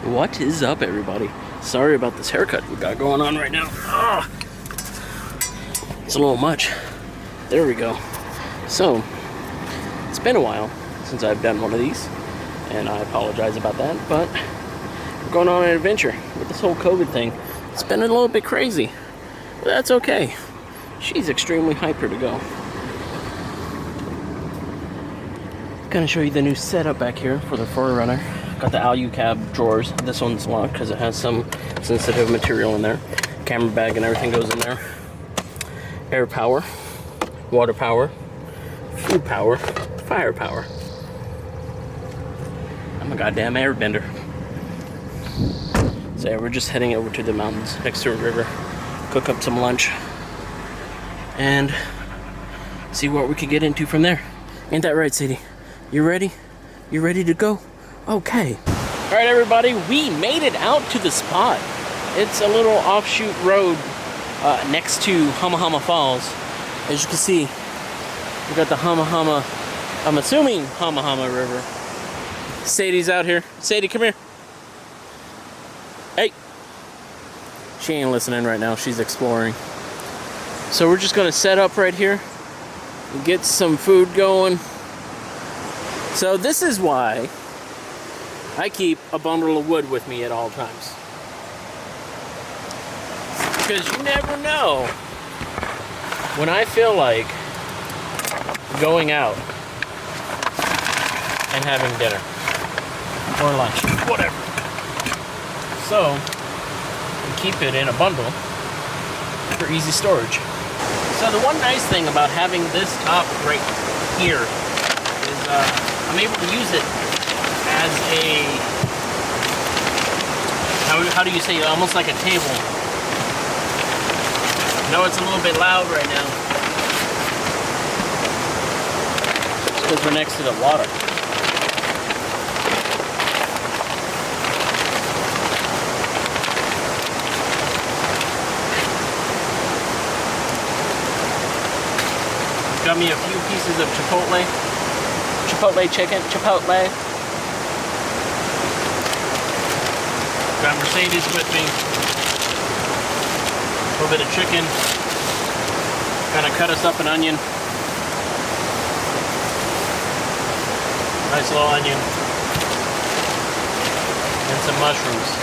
What is up, everybody? Sorry about this haircut we got going on right now. Ugh. It's a little much. There we go. So, it's been a while since I've done one of these, and I apologize about that, but we're going on an adventure with this whole COVID thing. It's been a little bit crazy, but that's okay. She's extremely hyper to go. Gonna show you the new setup back here for the 4Runner. Got the Alu cab drawers. This one's locked because it has some sensitive material in there. Camera bag and everything goes in there. Air power, water power, food power, fire power. I'm a goddamn airbender. So yeah, we're just heading over to the mountains next to a river, cook up some lunch, and see what we could get into from there. Ain't that right, Sadie? You ready? You ready to go? Okay. All right, everybody, we made it out to the spot. It's a little offshoot road next to Hama Hama Falls. As you can see, we got the Hama Hama, I'm assuming Hama Hama River. Sadie's out here. Sadie, come here. Hey. She ain't listening right now. She's exploring. So we're just gonna set up right here and get some food going. So this is why I keep a bundle of wood with me at all times. Because you never know when I feel like going out and having dinner or lunch, whatever. So we keep it in a bundle for easy storage. So the one nice thing about having this top right here is I'm able to use it as a, how do you say, almost like a table. I know it's a little bit loud right now. It's because we're next to the water. Got me a few pieces of Chipotle chicken, Chipotle. Got Mercedes with me. A little bit of chicken. Kind of cut us up an onion. Nice little onion. And some mushrooms.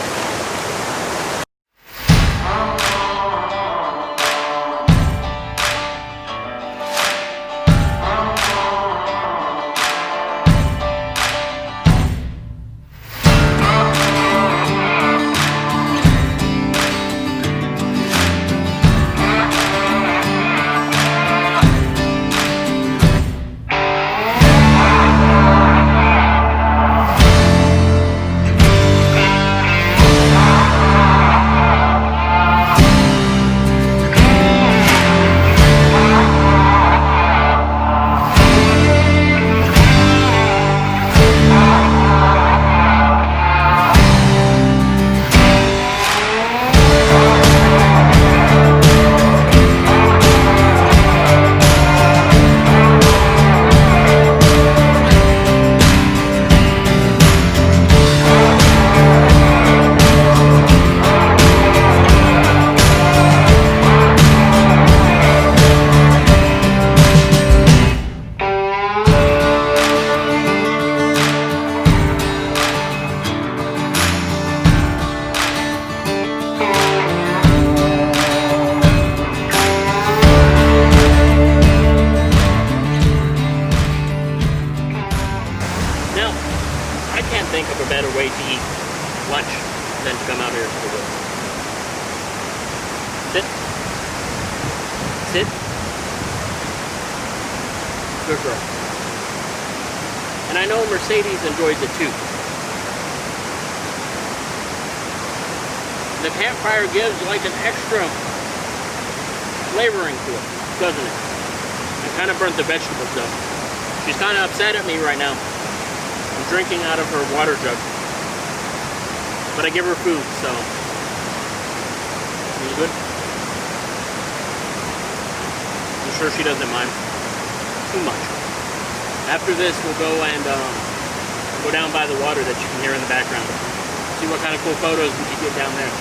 Think of a better way to eat lunch than to come out here to the woods. Sit. Sit. Good girl. And I know Mercedes enjoys it too. The campfire gives like an extra flavoring to it, doesn't it? I kind of burnt the vegetables though. She's kind of upset at me right now. I'm drinking out of her water jug. But I give her food, so. You good? I'm sure she doesn't mind too much. After this, we'll go and go down by the water that you can hear in the background. So See what kind of cool photos we can get down there.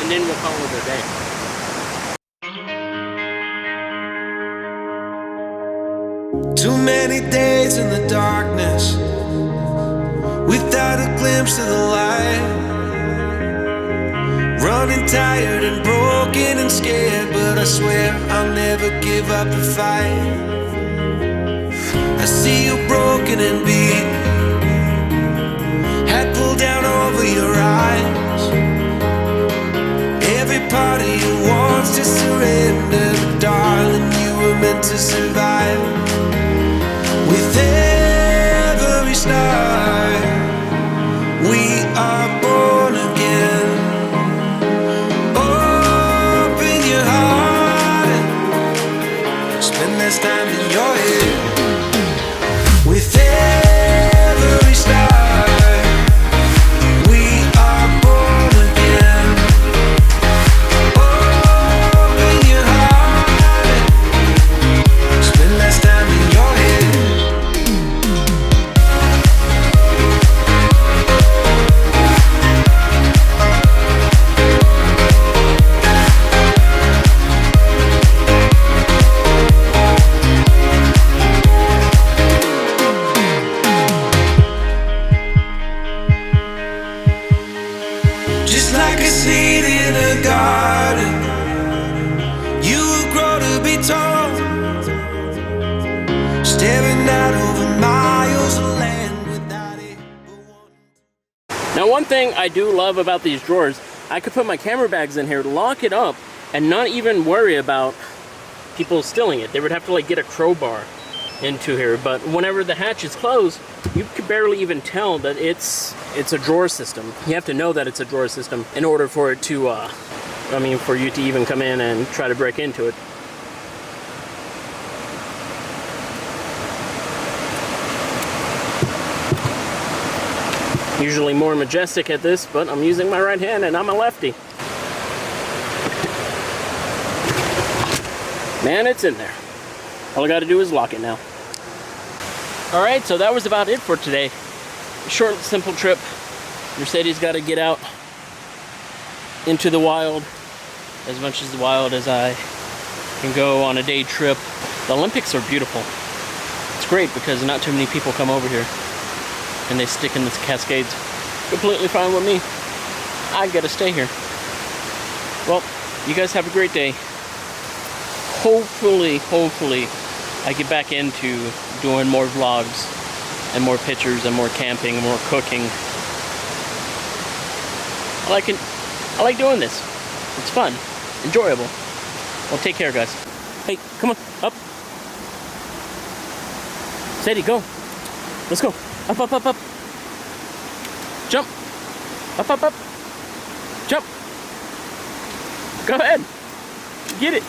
And then we'll call it a day. Too many days in the darkness without a glimpse of the light. Running tired and broken and scared, but I swear I'll never give up the fight. I see you broken and beat, head pulled down over your eyes. Every part of you wants to surrender, but darling, you were meant to survive. With every star, we are born again. Open your heart and spend less time in your head. With every star, we are born again. Open your heart and spend less time in your head. Just like a seed in a garden, you will grow to be tall, staring out over miles of land without it. Now, one thing I do love about these drawers, I could put my camera bags in here, lock it up, and not even worry about people stealing it. They would have to like get a crowbar into here, but whenever the hatch is closed, you could barely even tell that it's a drawer system. You have to know that it's a drawer system in order for it to, for you to even come in and try to break into it. Usually more majestic at this, but I'm using my right hand and I'm a lefty. Man, it's in there. All I gotta do is lock it now. Alright, so that was about it for today. A short, simple trip. Mercedes got to get out into the wild, as much as the wild as I can go on a day trip. The Olympics are beautiful. It's great because not too many people come over here and they stick in the Cascades. Completely fine with me. I gotta stay here. Well, you guys have a great day. Hopefully, I get back into doing more vlogs and more pictures and more camping and more cooking. I like doing this. It's fun, enjoyable. Well, take care, guys. Hey, come on, up. Sadie, go. Let's go. Up, up, up, up. Jump. Up, up, up. Jump. Go ahead. Get it.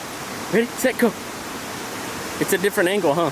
Ready, set, go. It's a different angle, huh?